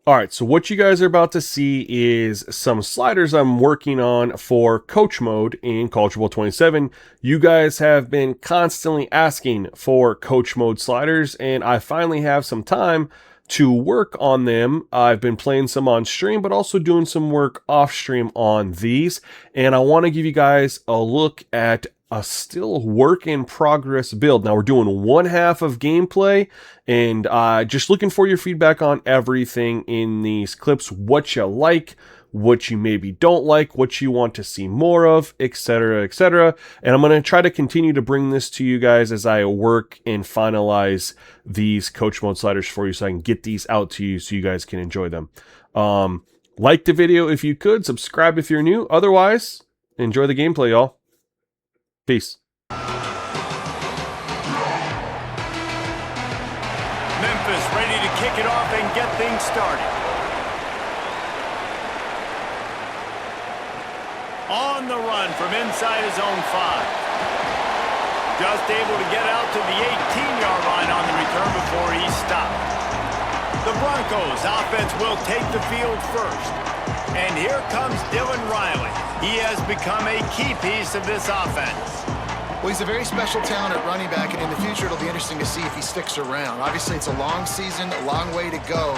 All right, so what you guys are about to see is some sliders I'm working on for Coach Mode in College Football 27. You guys have been constantly asking for Coach Mode sliders, and I finally have some time to work on them. I've been playing some on stream, but also doing some work off stream on these, and I want to give you guys a look at a still work in progress build. Now we're doing one half of gameplay, and just looking for your feedback on everything in these clips, what you like, what you maybe don't like, what you want to see more of, etc., etc. And I'm going to try to continue to bring this to you guys as I work and finalize these Coach Mode sliders for you, so I can get these out to you so you guys can enjoy them. Like the video if you could, subscribe if you're new. Otherwise, enjoy the gameplay, y'all. Peace. Memphis ready to kick it off and get things started. On the run from inside his own 5. Just able to get out to the 18-yard line on the return before he's stopped. The Broncos offense will take the field first. And here comes Dylan Riley. He has become a key piece of this offense. Well, he's a very special talent at running back, and in the future it'll be interesting to see if he sticks around. Obviously, it's a long season, a long way to go.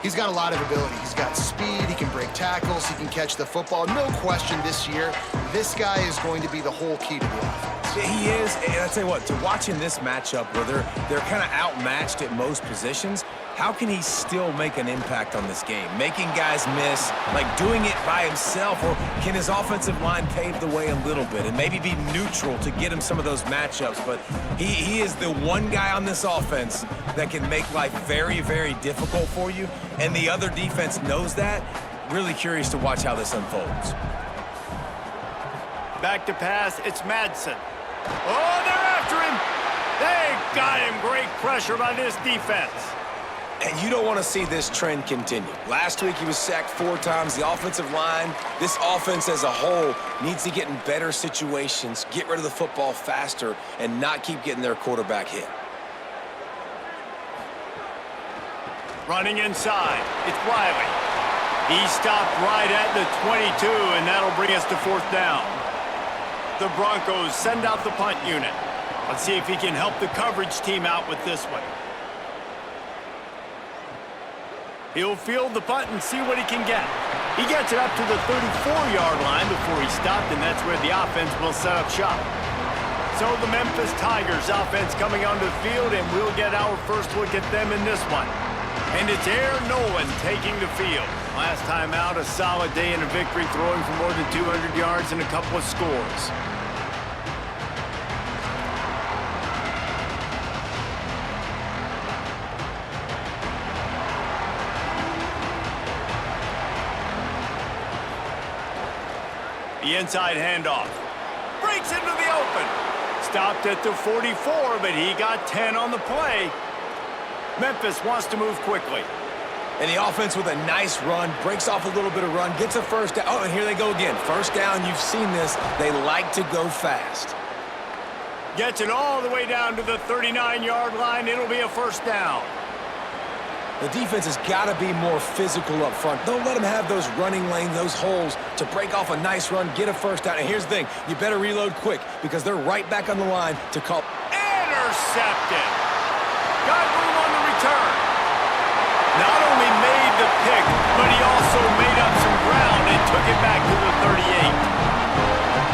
He's got a lot of ability. He's got speed, he can break tackles, he can catch the football. No question this year, this guy is going to be the whole key to the offense. He is, and I'll tell you what, to watch in this matchup where they're kind of outmatched at most positions, how can he still make an impact on this game? Making guys miss, like doing it by himself, or can his offensive line pave the way a little bit and maybe be neutral to get him some of those matchups? But he is the one guy on this offense that can make life very, very difficult for you, and the other defense knows that. Really curious to watch how this unfolds. Back to pass, it's Madsen. Oh, they're after him. They got him. Great pressure by this defense. And you don't want to see this trend continue. Last week he was sacked 4 times. The offensive line, this offense as a whole, needs to get in better situations, get rid of the football faster, and not keep getting their quarterback hit. Running inside, it's Riley. He stopped right at the 22, and that'll bring us to 4th down. The Broncos send out the punt unit. Let's see if he can help the coverage team out with this one. He'll field the punt and see what he can get. He gets it up to the 34-yard line before he stopped, and that's where the offense will set up shop. So the Memphis Tigers offense coming onto the field, and we'll get our first look at them in this one. And it's Aaron Nolan taking the field. Last time out, a solid day and a victory, throwing for more than 200 yards and a couple of scores. The inside handoff. Breaks into the open. Stopped at the 44, but he got 10 on the play. Memphis wants to move quickly. And the offense with a nice run, breaks off a little bit of run, gets a first down. Oh, and here they go again. First down, you've seen this. They like to go fast. Gets it all the way down to the 39-yard line. It'll be a first down. The defense has got to be more physical up front. Don't let them have those running lanes, those holes to break off a nice run, get a first down. And here's the thing, you better reload quick because they're right back on the line to call. Intercepted. Got room on the return. Not only made the pick, but he also made up some ground and took it back to the 38.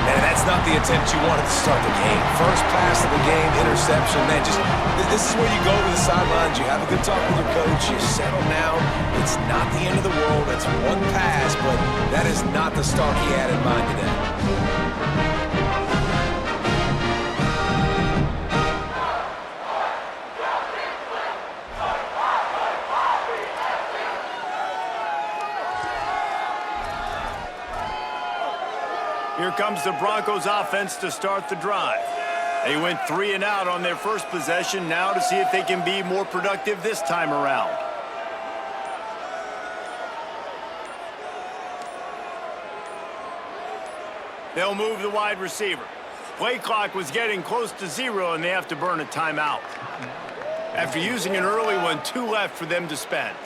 And that's not the attempt you wanted to start the game. First pass of the game, interception. Man, this is where you go to the sidelines. You have a good talk with your coach. You settle down. It's not the end of the world. It's one pass, but that is not the start he had in mind today. Here comes the Broncos offense to start the drive. They went 3 and out on their first possession, now to see if they can be more productive this time around. They'll move the wide receiver. Play clock was getting close to 0, and they have to burn a timeout. After using an early one, 2 left for them to spend.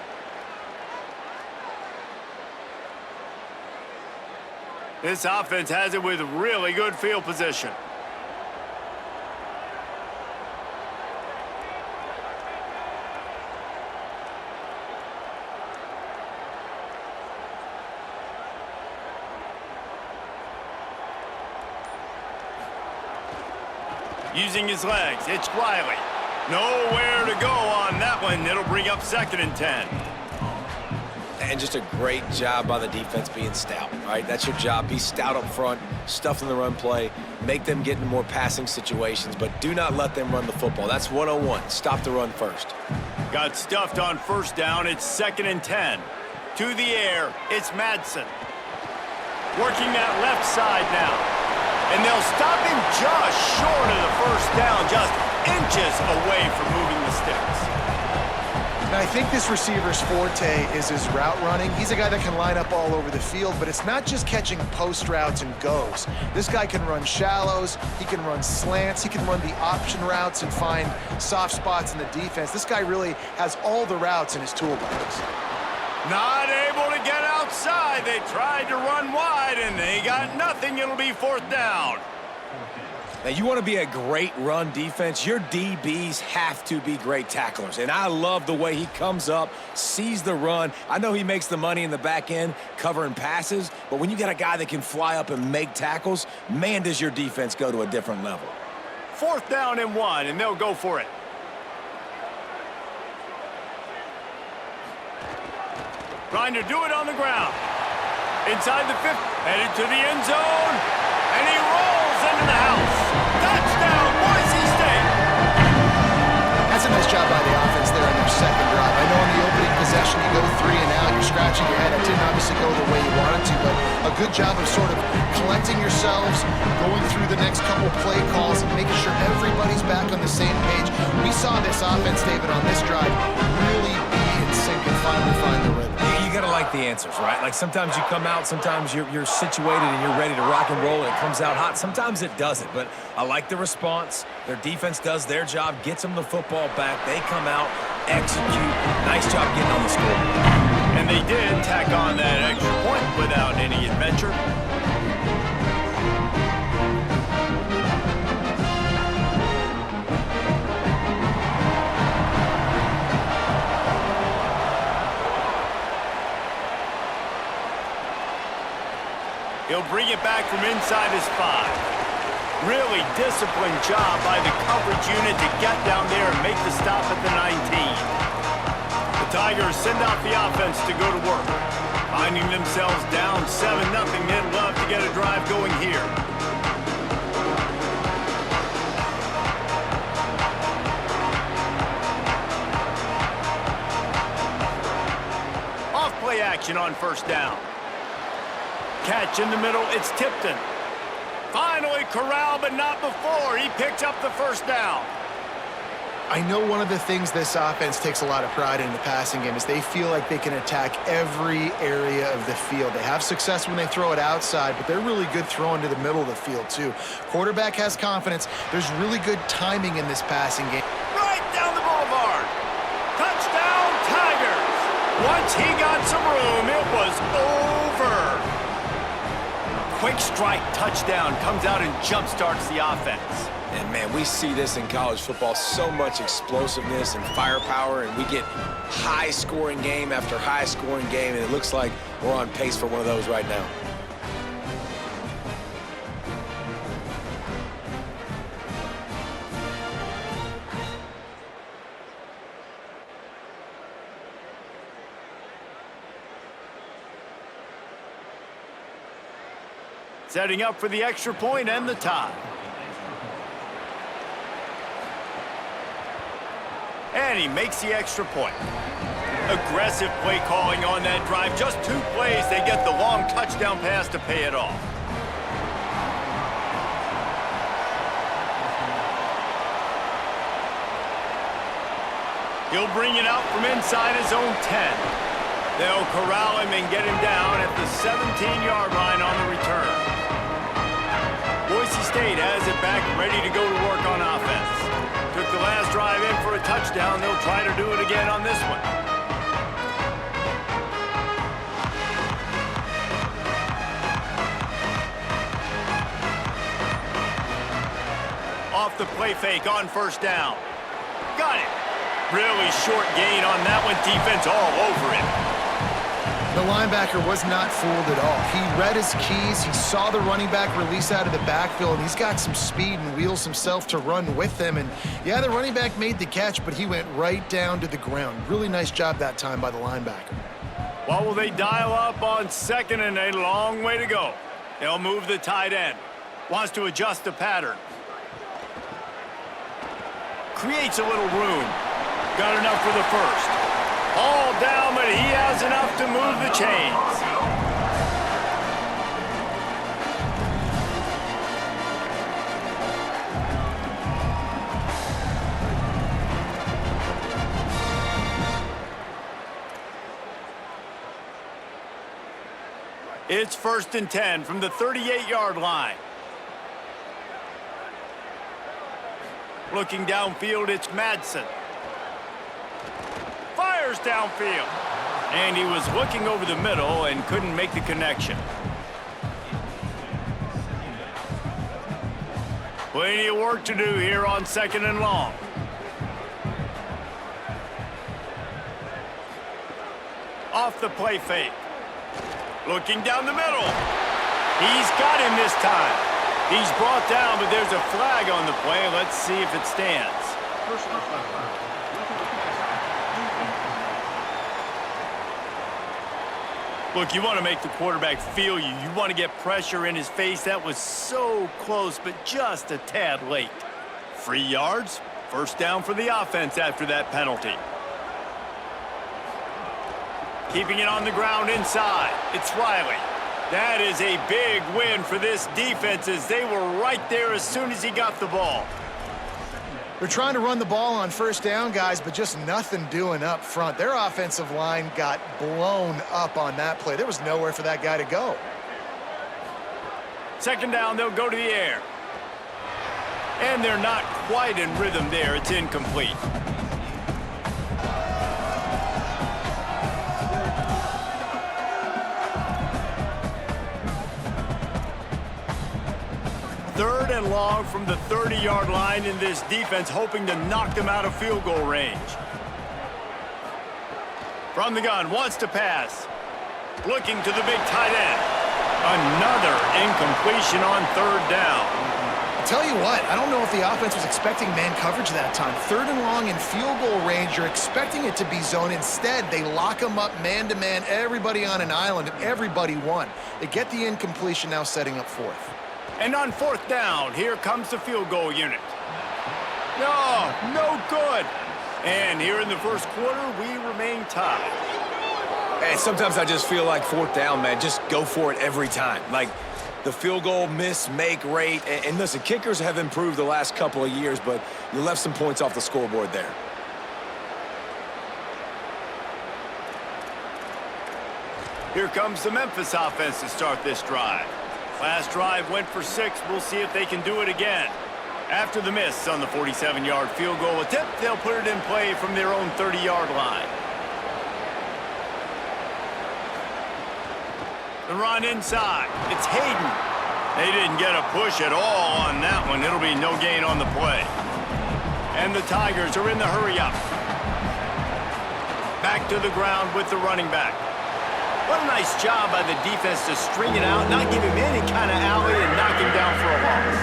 This offense has it with really good field position. Using his legs, it's Riley. Nowhere to go on that one. It'll bring up 2nd and 10. And just a great job by the defense being stout, right? That's your job. Be stout up front, stuff in the run play, make them get into more passing situations, but do not let them run the football. That's 101. Stop the run first. Got stuffed on 1st down. It's 2nd and 10. To the air, it's Madsen. Working that left side now. And they'll stop him just short of the 1st down, just inches away from moving the sticks. Now, I think this receiver's forte is his route running. He's a guy that can line up all over the field, but it's not just catching post routes and goes. This guy can run shallows, he can run slants, he can run the option routes and find soft spots in the defense. This guy really has all the routes in his toolbox. Not able to get outside. They tried to run wide, and they got nothing. It'll be 4th down. Now, you want to be a great run defense, your DBs have to be great tacklers. And I love the way he comes up, sees the run. I know he makes the money in the back end covering passes, but when you got a guy that can fly up and make tackles, man, does your defense go to a different level. 4th down and 1, and they'll go for it. Trying to do it on the ground. Inside the 5th, headed to the end zone, and he rolls into the house. Touchdown, Boise State. That's a nice job by the offense there on their 2nd drive. I know in the opening possession you go 3 and out, you're scratching your head. It didn't obviously go the way you wanted to, but a good job of sort of collecting yourselves, going through the next couple play calls, and making sure everybody's back on the same page. We saw this offense, David, on this drive really be in sync and finally find the rhythm. You got to like the answers, right? Like sometimes you come out, sometimes you're situated and you're ready to rock and roll and it comes out hot. Sometimes it doesn't, but I like the response. Their defense does their job, gets them the football back. They come out, execute. Nice job getting on the scoreboard. And they did tack on that extra point without any adventure. He'll bring it back from inside his 5. Really disciplined job by the coverage unit to get down there and make the stop at the 19. The Tigers send out the offense to go to work. Finding themselves down 7-0, they'd love to get a drive going here. Off play action on 1st down. Catch in the middle, it's Tipton. Finally corralled, but not before. He picks up the 1st down. I know one of the things this offense takes a lot of pride in the passing game is they feel like they can attack every area of the field. They have success when they throw it outside, but they're really good throwing to the middle of the field, too. Quarterback has confidence. There's really good timing in this passing game. Right down the boulevard. Touchdown, Tigers. Once he got some room, it was over. Quick strike touchdown comes out and jump-starts the offense. And, man, we see this in college football, so much explosiveness and firepower, and we get high-scoring game after high-scoring game, and it looks like we're on pace for one of those right now. Setting up for the extra point and the tie. And he makes the extra point. Aggressive play calling on that drive. Just 2 plays, they get the long touchdown pass to pay it off. He'll bring it out from inside his own 10. They'll corral him and get him down at the 17-yard line on the return. Boise State has it back, ready to go to work on offense. Took the last drive in for a touchdown. They'll try to do it again on this one. the play fake on first down. Got it. Really short gain on that one. Defense all over it. The linebacker was not fooled at all. He read his keys. He saw the running back release out of the backfield. He's got some speed and wheels himself to run with him. And yeah, the running back made the catch, but he went right down to the ground. Really nice job that time by the linebacker. What will they dial up on 2nd and 8? Long way to go. They'll move the tight end. Wants to adjust the pattern. Creates a little room. Got enough for the first. All down, but he has enough to move the chains. It's 1st and 10 from the 38-yard line. Looking downfield, it's Madsen. Fires downfield. And he was looking over the middle and couldn't make the connection. Plenty of work to do here on 2nd and long. Off the play fake. Looking down the middle. He's got him this time. He's brought down, but there's a flag on the play. Let's see if it stands. Look, you want to make the quarterback feel you. You want to get pressure in his face. That was so close, but just a tad late. 3 yards. First down for the offense after that penalty. Keeping it on the ground inside. It's Riley. That is a big win for this defense as they were right there as soon as he got the ball. They're trying to run the ball on first down, guys, but just nothing doing up front. Their offensive line got blown up on that play. There was nowhere for that guy to go. 2nd down, they'll go to the air. And they're not quite in rhythm there. It's incomplete. Third and long from the 30-yard line in this defense, hoping to knock them out of field goal range. From the gun, wants to pass. Looking to the big tight end. Another incompletion on 3rd down. I'll tell you what, I don't know if the offense was expecting man coverage that time. 3rd and long in field goal range, you're expecting it to be zone. Instead, they lock them up man-to-man, everybody on an island, and everybody won. They get the incompletion, now setting up 4th. And on 4th down, here comes the field goal unit. No good. And here in the first quarter, we remain tied. And sometimes I just feel like 4th down, man, just go for it every time. Like the field goal miss-make rate. And listen, kickers have improved the last couple of years, but you left some points off the scoreboard there. Here comes the Memphis offense to start this drive. Last drive went for 6. We'll see if they can do it again. After the miss on the 47-yard field goal attempt, they'll put it in play from their own 30-yard line. The run inside. It's Hayden. They didn't get a push at all on that one. It'll be no gain on the play. And the Tigers are in the hurry-up. Back to the ground with the running back. What a nice job by the defense to string it out, not give him any kind of alley, and knock him down for a loss.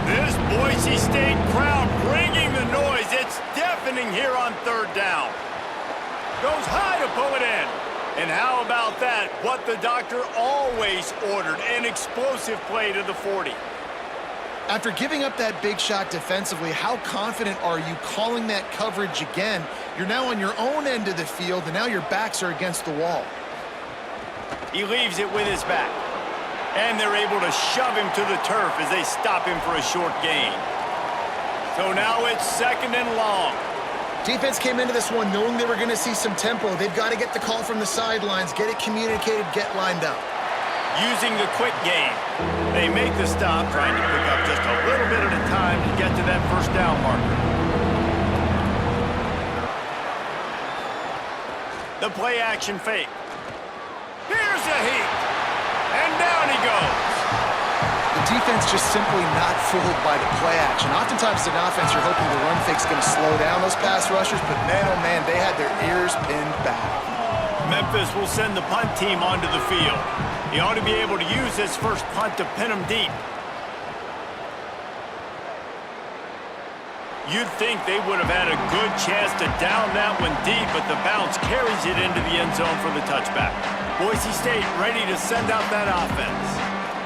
This Boise State crowd bringing the noise. It's deafening here on 3rd down. Goes high to pull it in. And how about that? What the doctor always ordered, an explosive play to the 40. After giving up that big shot defensively, how confident are you calling that coverage again? You're now on your own end of the field, and now your backs are against the wall. He leaves it with his back. And they're able to shove him to the turf as they stop him for a short gain. So now it's 2nd and long. Defense came into this one knowing they were going to see some tempo. They've got to get the call from the sidelines, get it communicated, get lined up. Using the quick game, they make the stop, trying to pick up just a little bit at a time to get to that first down marker. The play action fake. Here's a heat. And down he goes. The defense just simply not fooled by the play action. Oftentimes, as an offense, you're hoping the run fake's going to slow down those pass rushers, but man, oh man, they had their ears pinned back. Memphis will send the punt team onto the field. He ought to be able to use this first punt to pin them deep. You'd think they would have had a good chance to down that one deep, but the bounce carries it into the end zone for the touchback. Boise State ready to send out that offense.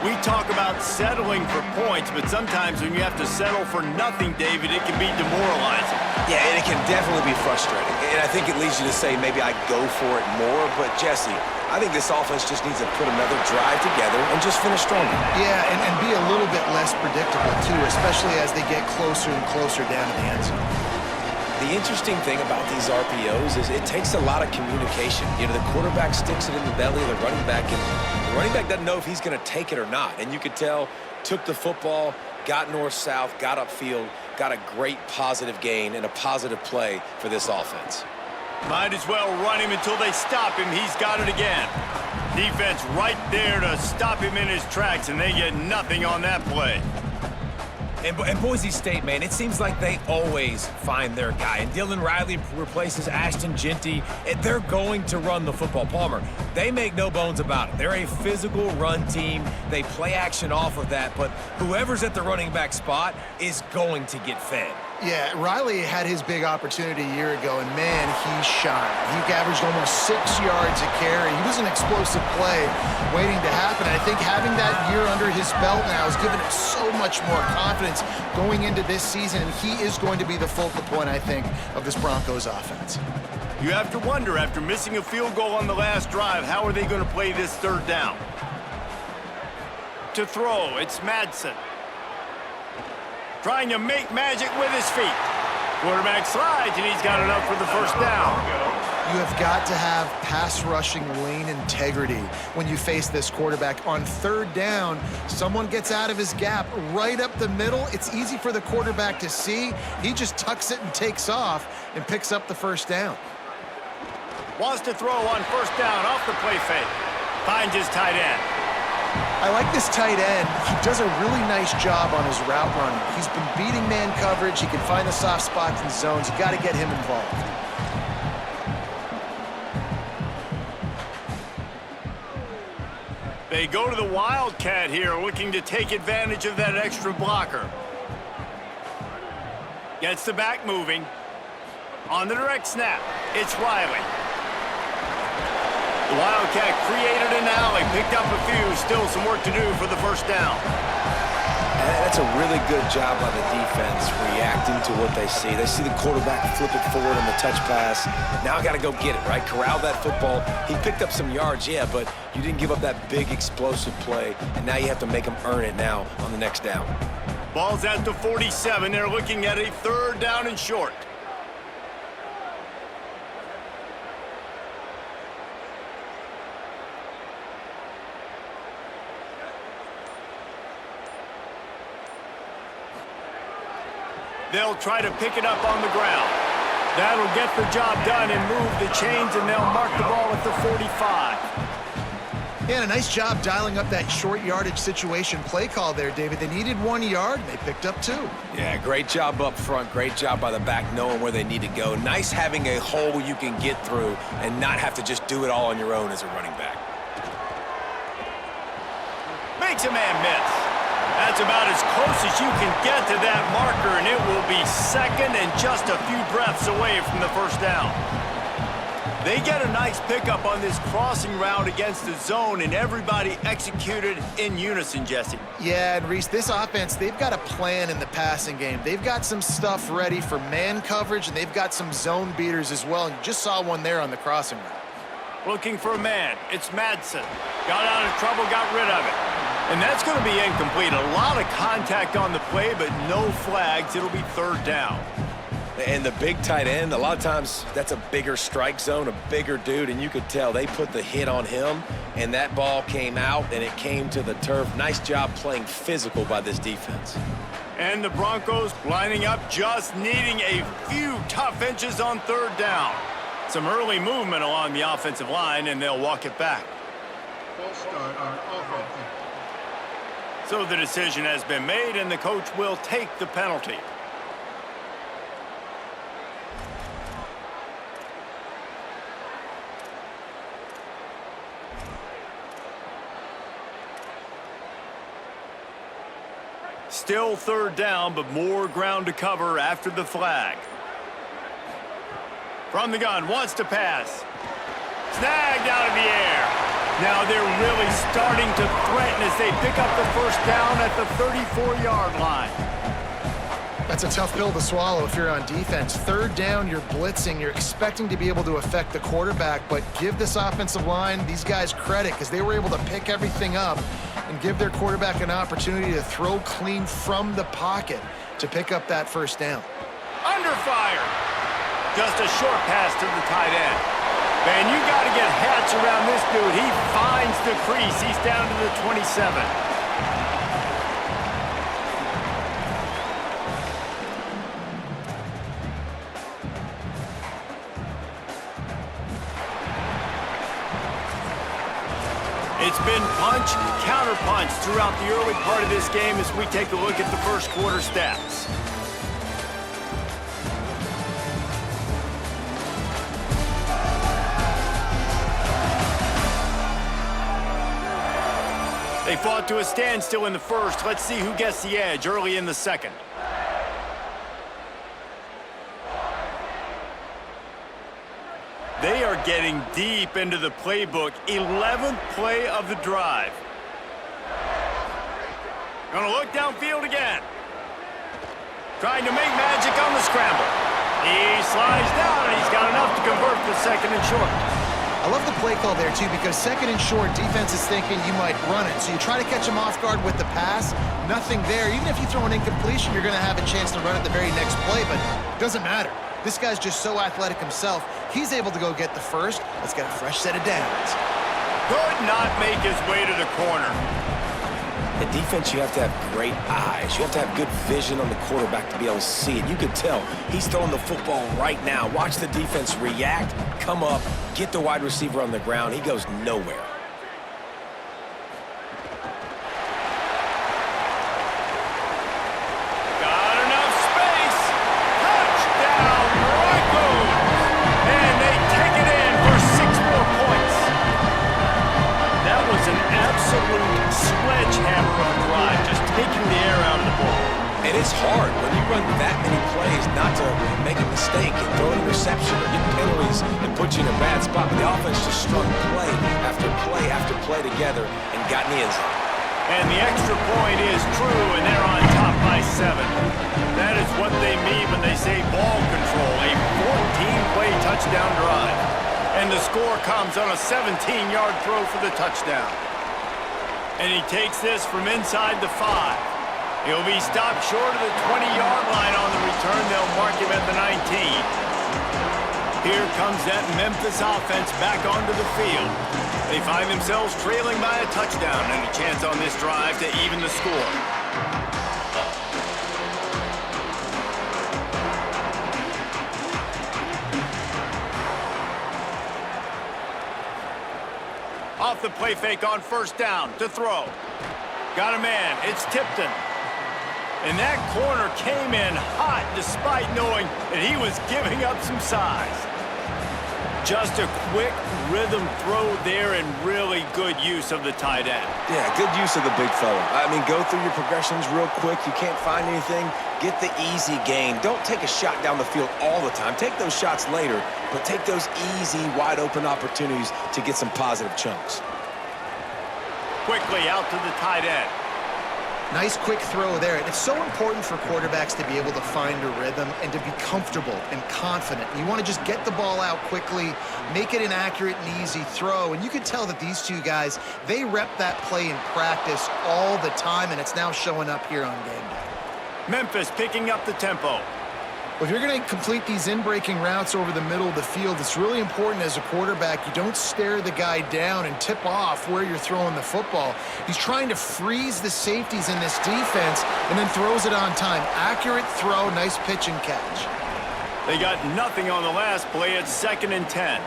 We talk about settling for points, but sometimes when you have to settle for nothing, David, it can be demoralizing. Yeah, and it can definitely be frustrating. And I think it leads you to say maybe I go for it more. But, Jesse, I think this offense just needs to put another drive together and just finish stronger. Yeah, and be a little bit less predictable, too, especially as they get closer and closer down to the end zone. The interesting thing about these RPOs is it takes a lot of communication. You know, the quarterback sticks it in the belly of the running back, and the running back doesn't know if he's going to take it or not. And you could tell, took the football, got north-south, got upfield, got a great positive gain and a positive play for this offense. Might as well run him until they stop him. He's got it again. Defense right there to stop him in his tracks, and they get nothing on that play. And Boise State, man, it seems like they always find their guy. And Dylan Riley replaces Ashton Genty. And they're going to run the football. Palmer, they make no bones about it. They're a physical run team. They play action off of that. But whoever's at the running back spot is going to get fed. Yeah, Riley had his big opportunity a year ago, and man, he shined. He averaged almost 6 yards a carry. He was an explosive play waiting to happen. I think having that year under his belt now has given him so much more confidence going into this season, and he is going to be the focal point, I think, of this Broncos offense. You have to wonder, after missing a field goal on the last drive, how are they going to play this third down? To throw, it's Madsen. Trying to make magic with his feet. Quarterback slides, and he's got it up for the first down. You have got to have pass rushing lane integrity when you face this quarterback. On third down, someone gets out of his gap right up the middle. It's easy for the quarterback to see. He just tucks it and takes off and picks up the first down. Wants to throw on first down off the play fake. Finds his tight end. I like this tight end. He does a really nice job on his route running. He's been beating man coverage. He can find the soft spots and zones. You got to get him involved. They go to the Wildcat here, looking to take advantage of that extra blocker. Gets the back moving. On the direct snap, it's Riley. The Wildcat created an alley, picked up a few, still some work to do for the first down. That's a really good job by the defense, reacting to what they see. They see the quarterback flip it forward on the touch pass. Now I got to go get it, right? Corral that football. He picked up some yards, yeah, but you didn't give up that big explosive play, and now you have to make them earn it now on the next down. Ball's at the 47. They're looking at a third down and short. They'll try to pick it up on the ground. That'll get the job done and move the chains, and they'll mark the ball at the 45. Yeah, and a nice job dialing up that short yardage situation play call there, David. They needed 1 yard, and they picked up 2. Yeah, great job up front. Great job by the back knowing where they need to go. Nice having a hole you can get through and not have to just do it all on your own as a running back. Makes a man miss. That's about as close as you can get to that marker, and it will be second and just a few breaths away from the first down. They get a nice pickup on this crossing route against the zone, and everybody executed in unison, Jesse. Yeah, and Reese, this offense, they've got a plan in the passing game. They've got some stuff ready for man coverage, and they've got some zone beaters as well. And you just saw one there on the crossing route. Looking for a man. It's Madsen. Got out of trouble, got rid of it. And that's going to be incomplete. A lot of contact on the play, but no flags. It'll be third down. And the big tight end, a lot of times that's a bigger strike zone, a bigger dude, and you could tell they put the hit on him, and that ball came out, and it came to the turf. Nice job playing physical by this defense. And the Broncos lining up, just needing a few tough inches on third down. Some early movement along the offensive line, and they'll walk it back. False start on offense. So the decision has been made, and the coach will take the penalty. Still third down, but more ground to cover after the flag. From the gun, wants to pass. Snagged out of the air. Now they're really starting to threaten as they pick up the first down at the 34-yard line. That's a tough pill to swallow if you're on defense. Third down, you're blitzing. You're expecting to be able to affect the quarterback, but give this offensive line, these guys, credit because they were able to pick everything up and give their quarterback an opportunity to throw clean from the pocket to pick up that first down. Under fire. Just a short pass to the tight end. Man, you got to get hats around this dude. He finds the crease. He's down to the 27. It's been punch, counter-punch throughout the early part of this game as we take a look at the first quarter stats. They fought to a standstill in the first. Let's see who gets the edge early in the second. They are getting deep into the playbook. 11th play of the drive. Gonna look downfield again. Trying to make magic on the scramble. He slides down, and he's got enough to convert the second and short. I love the play call there, too, because second and short, defense is thinking you might run it. So you try to catch him off guard with the pass. Nothing there. Even if you throw an incompletion, you're going to have a chance to run it the very next play, but it doesn't matter. This guy's just so athletic himself. He's able to go get the first. Let's get a fresh set of downs. Could not make his way to the corner. The defense, you have to have great eyes. You have to have good vision on the quarterback to be able to see it. You can tell he's throwing the football right now. Watch the defense react, come up, get the wide receiver on the ground. He goes nowhere. Got enough space. Touchdown, Broncos. And they take it in for 6 more points. That was an absolute sledgehammer of a drive, just taking the air out of the ball. And it's hard when you run that many plays not to make a mistake and throw an interception or get penalties and put you in a bad spot. But the offense just strung play after play after play together and got in the end zone. And the extra point is true, and they're on top by 7. That is what they mean when they say ball control, a 14-play touchdown drive. And the score comes on a 17-yard throw for the touchdown. And he takes this from inside the 5. He'll be stopped short of the 20-yard line on the return. They'll mark him at the 19. Here comes that Memphis offense back onto the field. They find themselves trailing by a touchdown and a chance on this drive to even the score. Off the play fake on first down to throw. Got a man. It's Tipton. And that corner came in hot despite knowing that he was giving up some size. Just a quick rhythm throw there and really good use of the tight end. Yeah, good use of the big fella. I mean, go through your progressions real quick. You can't find anything. Get the easy gain. Don't take a shot down the field all the time. Take those shots later, but take those easy, wide-open opportunities to get some positive chunks. Quickly out to the tight end. Nice quick throw there. And it's so important for quarterbacks to be able to find a rhythm and to be comfortable and confident. You want to just get the ball out quickly, make it an accurate and easy throw. And you can tell that these two guys, they rep that play in practice all the time, and it's now showing up here on game day. Memphis picking up the tempo. Well, if you're going to complete these in-breaking routes over the middle of the field, it's really important as a quarterback you don't stare the guy down and tip off where you're throwing the football. He's trying to freeze the safeties in this defense and then throws it on time. Accurate throw, nice pitch and catch. They got nothing on the last play. It's 2nd and 10.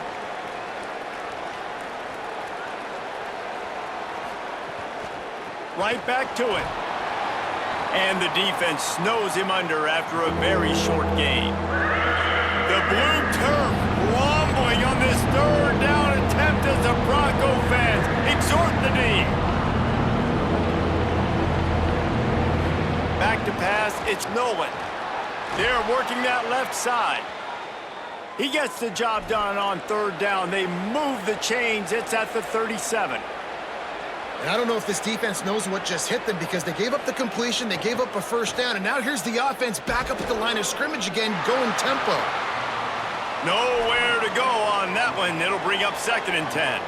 Right back to it. And the defense snows him under after a very short gain. The blue turf rumbling on this third down attempt as the Bronco fans exhort the knee. Back to pass, it's Nolan. They're working that left side. He gets the job done on third down. They move the chains. It's at the 37. And I don't know if this defense knows what just hit them because they gave up the completion, they gave up a first down, and now here's the offense back up at the line of scrimmage again, going tempo. Nowhere to go on that one. It'll bring up 2nd and 10.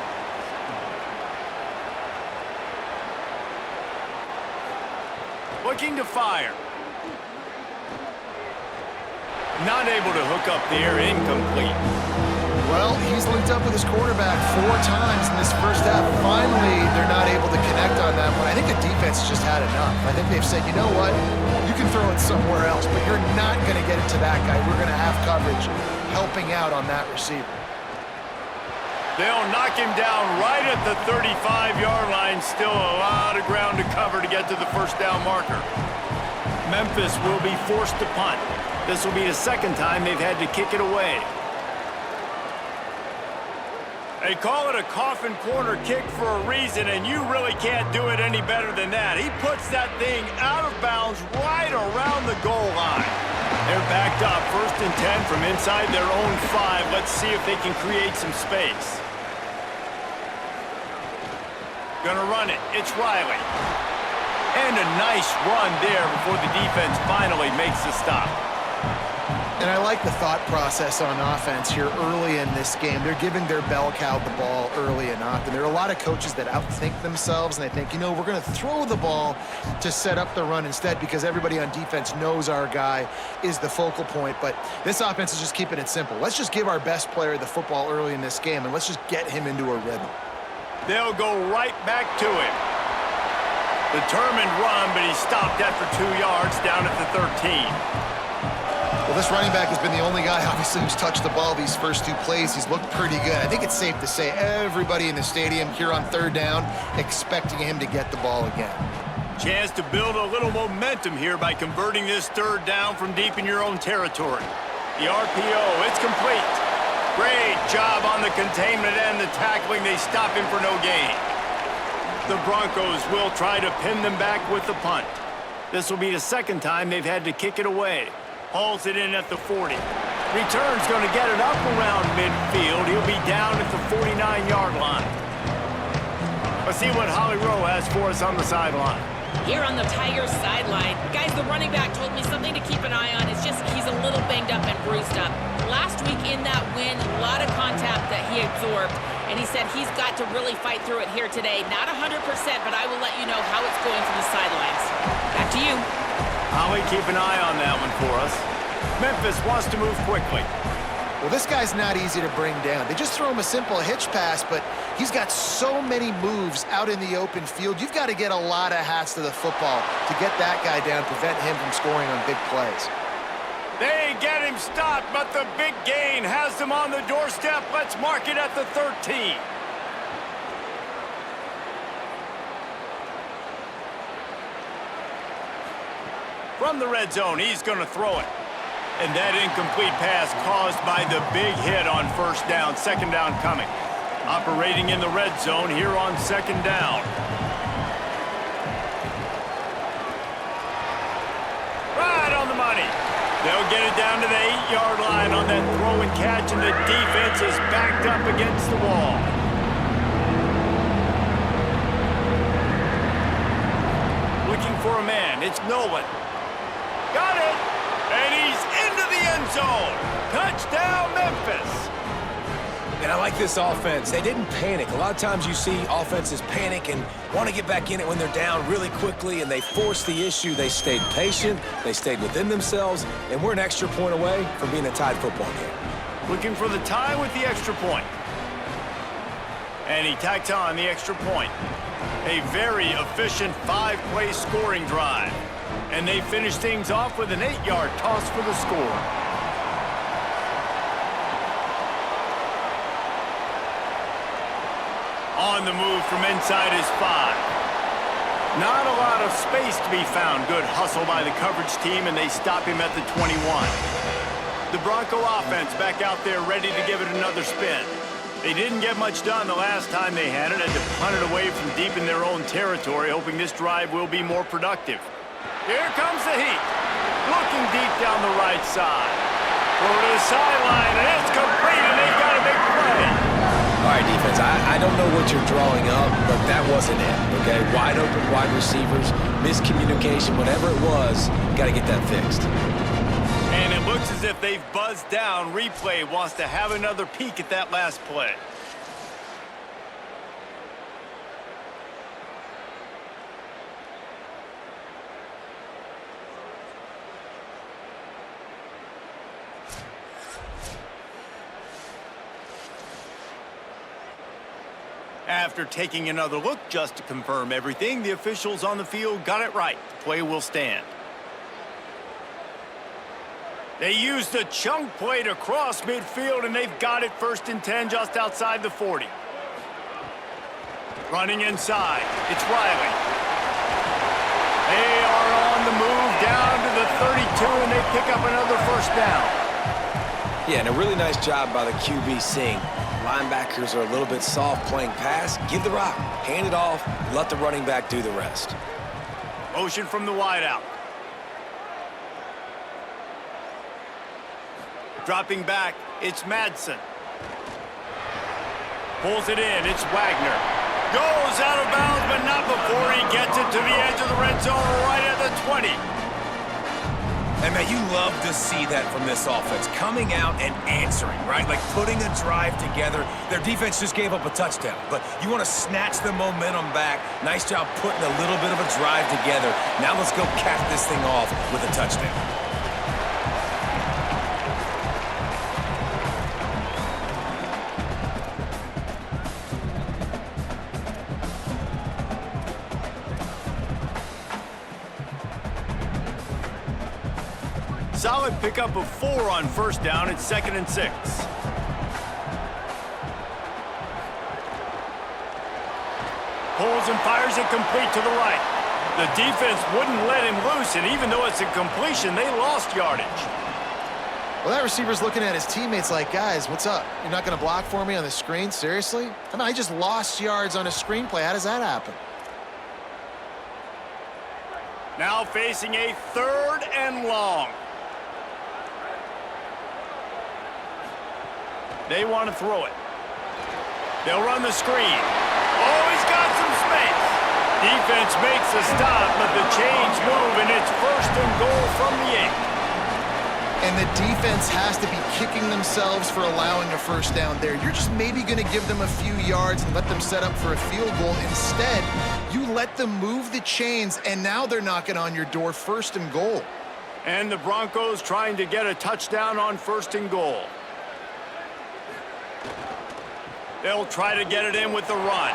Looking to fire. Not able to hook up there, incomplete. Well, he's linked up with his quarterback 4 times in this first half. Finally, they're not able to connect on that one. I think the defense just had enough. I think they've said, you know what, you can throw it somewhere else, but you're not going to get it to that guy. We're going to have coverage helping out on that receiver. They'll knock him down right at the 35-yard line. Still a lot of ground to cover to get to the first down marker. Memphis will be forced to punt. This will be the 2nd time they've had to kick it away. They call it a coffin corner kick for a reason, and you really can't do it any better than that. He puts that thing out of bounds right around the goal line. They're backed up, 1st and 10 from inside their own 5. Let's see if they can create some space. Gonna run it. It's Riley. And a nice run there before the defense finally makes the stop. And I like the thought process on offense here early in this game. They're giving their bell cow the ball early enough. And there are a lot of coaches that outthink themselves, and they think, you know, we're going to throw the ball to set up the run instead because everybody on defense knows our guy is the focal point. But this offense is just keeping it simple. Let's just give our best player the football early in this game, and let's just get him into a rhythm. They'll go right back to him. Determined run, but he stopped after 2 yards down at the 13. Well, this running back has been the only guy, obviously, who's touched the ball these first 2 plays. He's looked pretty good. I think it's safe to say everybody in the stadium here on third down expecting him to get the ball again. Chance to build a little momentum here by converting this third down from deep in your own territory. The RPO, it's complete. Great job on the containment and the tackling. They stop him for no gain. The Broncos will try to pin them back with the punt. This will be the 2nd time they've had to kick it away. Hauls it in at the 40. Return's going to get it up around midfield. He'll be down at the 49-yard line. Let's see what Holly Rowe has for us on the sideline. Here on the Tigers sideline, guys, the running back told me something to keep an eye on. It's just he's a little banged up and bruised up. Last week in that win, a lot of contact that he absorbed, and he said he's got to really fight through it here today. Not 100%, but I will let you know how it's going from the sidelines. Back to you. Holly, keep an eye on that one for us. Memphis wants to move quickly. Well, this guy's not easy to bring down. They just throw him a simple hitch pass, but he's got so many moves out in the open field. You've got to get a lot of hats to the football to get that guy down, prevent him from scoring on big plays. They get him stopped, but the big gain has them on the doorstep. Let's mark it at the 13. From the red zone, he's going to throw it. And that incomplete pass caused by the big hit on first down. 2nd down coming. Operating in the red zone here on 2nd down. Right on the money. They'll get it down to the 8-yard line on that throw and catch, and the defense is backed up against the wall. Looking for a man. It's Nolan. Got it! And he's into the end zone. Touchdown, Memphis. And I like this offense. They didn't panic. A lot of times you see offenses panic and want to get back in it when they're down really quickly, and they force the issue. They stayed patient. They stayed within themselves, and we're an extra point away from being a tied football game. Looking for the tie with the extra point. And he tacks on the extra point. A very efficient 5-play scoring drive. And they finish things off with an 8-yard toss for the score. On the move from inside his 5. Not a lot of space to be found. Good hustle by the coverage team, and they stop him at the 21. The Bronco offense back out there ready to give it another spin. They didn't get much done the last time they had it. Had to punt it away from deep in their own territory, hoping this drive will be more productive. Here comes the heat. Looking deep down the right side. Over to the sideline, and it's complete, and they've got a big play. All right, defense, I don't know what you're drawing up, but that wasn't it, okay? Wide open wide receivers, miscommunication, whatever it was, got to get that fixed. And it looks as if they've buzzed down. Replay wants to have another peek at that last play. After taking another look just to confirm everything, the officials on the field got it right. The play will stand. They used a chunk play to cross midfield, and they've got it 1st and 10 just outside the 40. Running inside, it's Riley. They are on the move down to the 32, and they pick up another 1st down. Yeah, and a really nice job by the QB seeing linebackers are a little bit soft playing pass. Give the rock, hand it off, let the running back do the rest. Motion from the wideout. Dropping back, it's Madsen. Pulls it in, it's Wagner. Goes out of bounds, but not before he gets it to the edge of the red zone right at the 20. And, man, you love to see that from this offense, coming out and answering, right? Like putting a drive together. Their defense just gave up a touchdown, but you want to snatch the momentum back. Nice job putting a little bit of a drive together. Now let's go cap this thing off with a touchdown. Solid pickup of 4 on 1st down. It's 2nd and 6. Pulls and fires it complete to the right. The defense wouldn't let him loose, and even though it's a completion, they lost yardage. Well, that receiver's looking at his teammates like, guys, what's up? You're not going to block for me on the screen? Seriously? I mean, I just lost yards on a screenplay. How does that happen? Now facing a 3rd and long. They want to throw it. They'll run the screen. Oh, he's got some space. Defense makes a stop, but the chains move, and it's 1st and goal from the 8. And the defense has to be kicking themselves for allowing a 1st down there. You're just maybe going to give them a few yards and let them set up for a field goal. Instead, you let them move the chains, and now they're knocking on your door, 1st and goal. And the Broncos trying to get a touchdown on 1st and goal. They'll try to get it in with the run.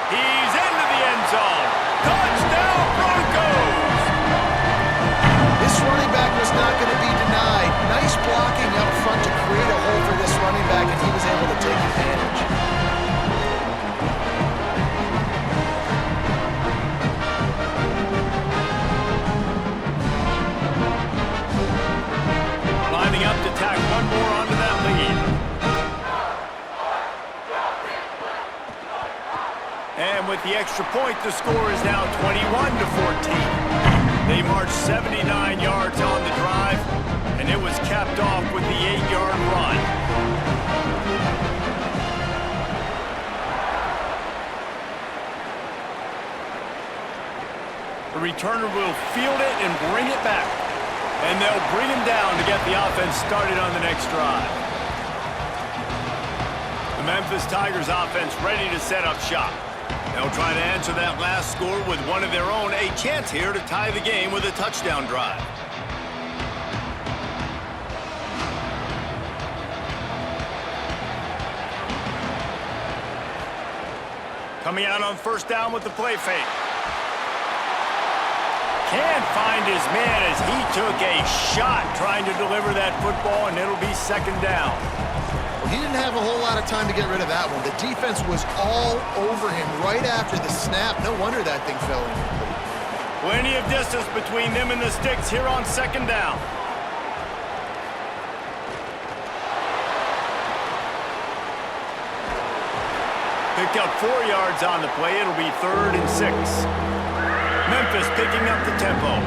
He's into the end zone. Touchdown, Broncos! This running back was not going to be denied. Nice blocking up front to create a hole for this running back, and he was able to take advantage. Lining up to tack one more onto that lead. And with the extra point, the score is now 21-14. They marched 79 yards on the drive, and it was capped off with the 8-yard run. The returner will field it and bring it back. And they'll bring him down to get the offense started on the next drive. The Memphis Tigers offense ready to set up shop. They'll try to answer that last score with one of their own. A chance here to tie the game with a touchdown drive. Coming out on 1st down with the play fake. Can't find his man as he took a shot trying to deliver that football, and it'll be 2nd down. He didn't have a whole lot of time to get rid of that one. The defense was all over him right after the snap. No wonder that thing fell incomplete. Plenty of distance between them and the sticks here on second down. Picked up 4 yards on the play. It'll be 3rd and 6. Memphis picking up the tempo.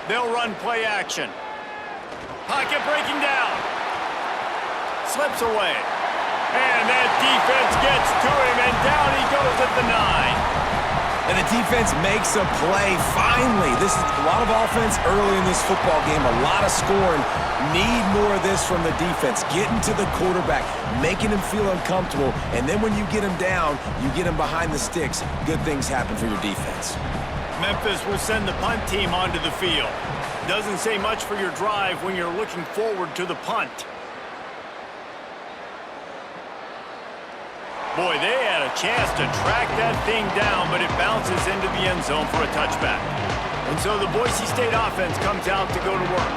They'll run play action. Pocket breaking down. Slips away. And that defense gets to him, and down he goes at the 9. And the defense makes a play, finally. This is a lot of offense early in this football game, a lot of scoring. Need more of this from the defense. Getting to the quarterback, making him feel uncomfortable, and then when you get him down, you get him behind the sticks. Good things happen for your defense. Memphis will send the punt team onto the field. Doesn't say much for your drive when you're looking forward to the punt. Boy, they had a chance to track that thing down, but it bounces into the end zone for a touchback. And so the Boise State offense comes out to go to work.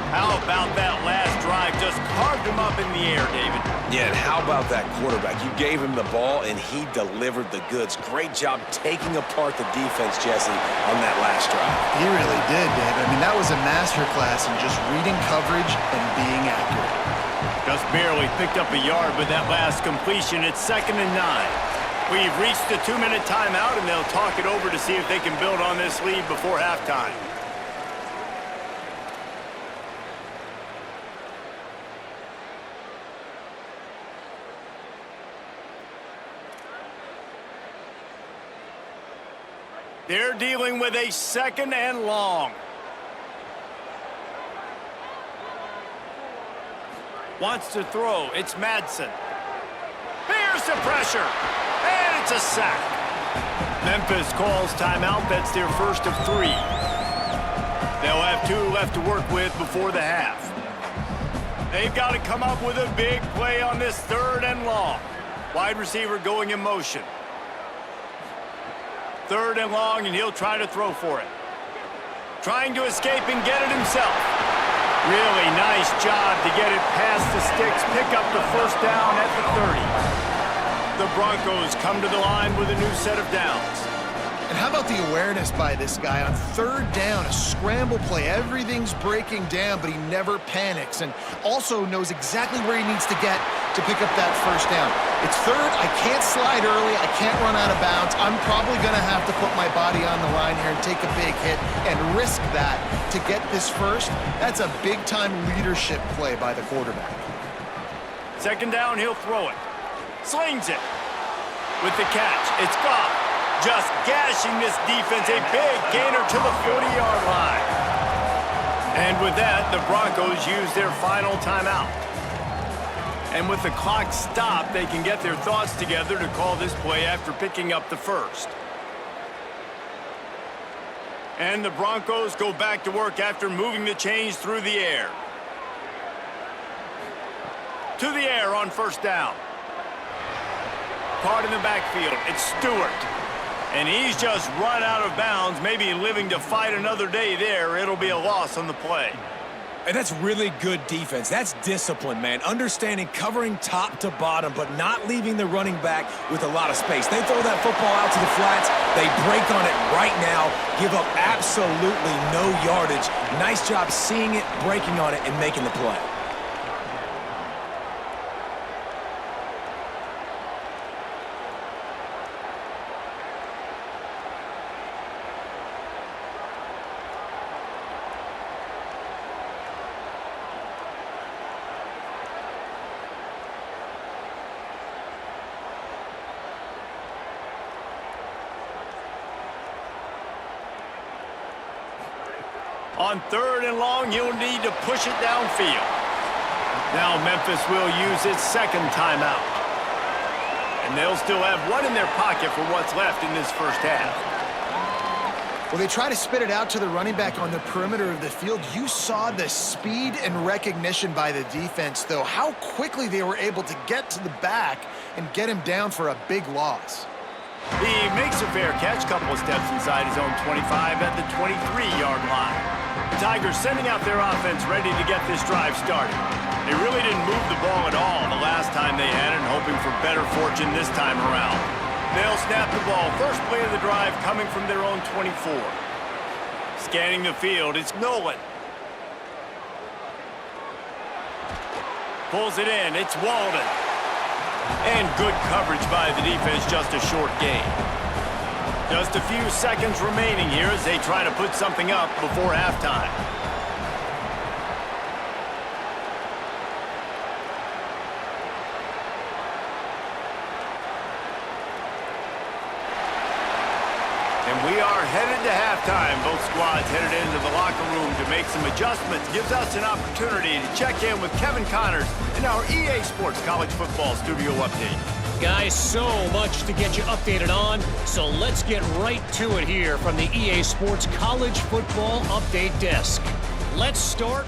How about that last drive? Just carved him up in the air, David. Yeah, and how about that quarterback? You gave him the ball, and he delivered the goods. Great job taking apart the defense, Jesse, on that last drive. He really did, David. I mean, that was a masterclass in just reading coverage and being accurate. Just barely picked up a yard with that last completion. It's 2nd and 9. We've reached the 2-minute timeout, and they'll talk it over to see if they can build on this lead before halftime. They're dealing with a 2nd and long. Wants to throw. It's Madsen. Here's the pressure. And it's a sack. Memphis calls timeout. That's their first of 3. They'll have 2 left to work with before the half. They've got to come up with a big play on this 3rd and long. Wide receiver going in motion. 3rd and long, and he'll try to throw for it. Trying to escape and get it himself. Really nice job to get it past the sticks, pick up the first down at the 30. The Broncos come to the line with a new set of downs. And how about the awareness by this guy on 3rd down, a scramble play. Everything's breaking down, but he never panics and also knows exactly where he needs to get to pick up that first down. It's 3rd. I can't slide early. I can't run out of bounds. I'm probably going to have to put my body on the line here and take a big hit and risk that to get this first. That's a big-time leadership play by the quarterback. 2nd down, he'll throw it. Slings it. With the catch, it's Goff. Just gashing this defense, a big gainer to the 40-yard line. And with that, the Broncos use their final timeout. And with the clock stopped, they can get their thoughts together to call this play after picking up the first. And the Broncos go back to work after moving the chains through the air. To the air on 1st down. Caught in the backfield, it's Stewart. And he's just run out of bounds, maybe living to fight another day there. It'll be a loss on the play. And that's really good defense. That's discipline, man. Understanding covering top to bottom, but not leaving the running back with a lot of space. They throw that football out to the flats. They break on it right now, give up absolutely no yardage. Nice job seeing it, breaking on it, and making the play. On 3rd and long, you'll need to push it downfield. Now Memphis will use its 2nd timeout. And they'll still have 1 in their pocket for what's left in this first half. Well, they try to spit it out to the running back on the perimeter of the field. You saw the speed and recognition by the defense, though. How quickly they were able to get to the back and get him down for a big loss. He makes a fair catch, couple of steps inside his own 25 at the 23-yard line. The Tigers sending out their offense ready to get this drive started. They really didn't move the ball at all for better fortune this time around. They'll snap the ball. First play of the drive coming from their own 24. Scanning the field, it's Nolan. Pulls it in, it's Walden. And good coverage by the defense, just a short gain. Just a few seconds remaining here as they try to put something up before halftime. And we are headed to halftime. Both squads headed into the locker room to make some adjustments. Gives us an opportunity to check in with Kevin Connors in our EA Sports College Football Studio Update. Guys, so much to get you updated on, so let's get right to it here from the EA Sports College Football Update Desk. Let's start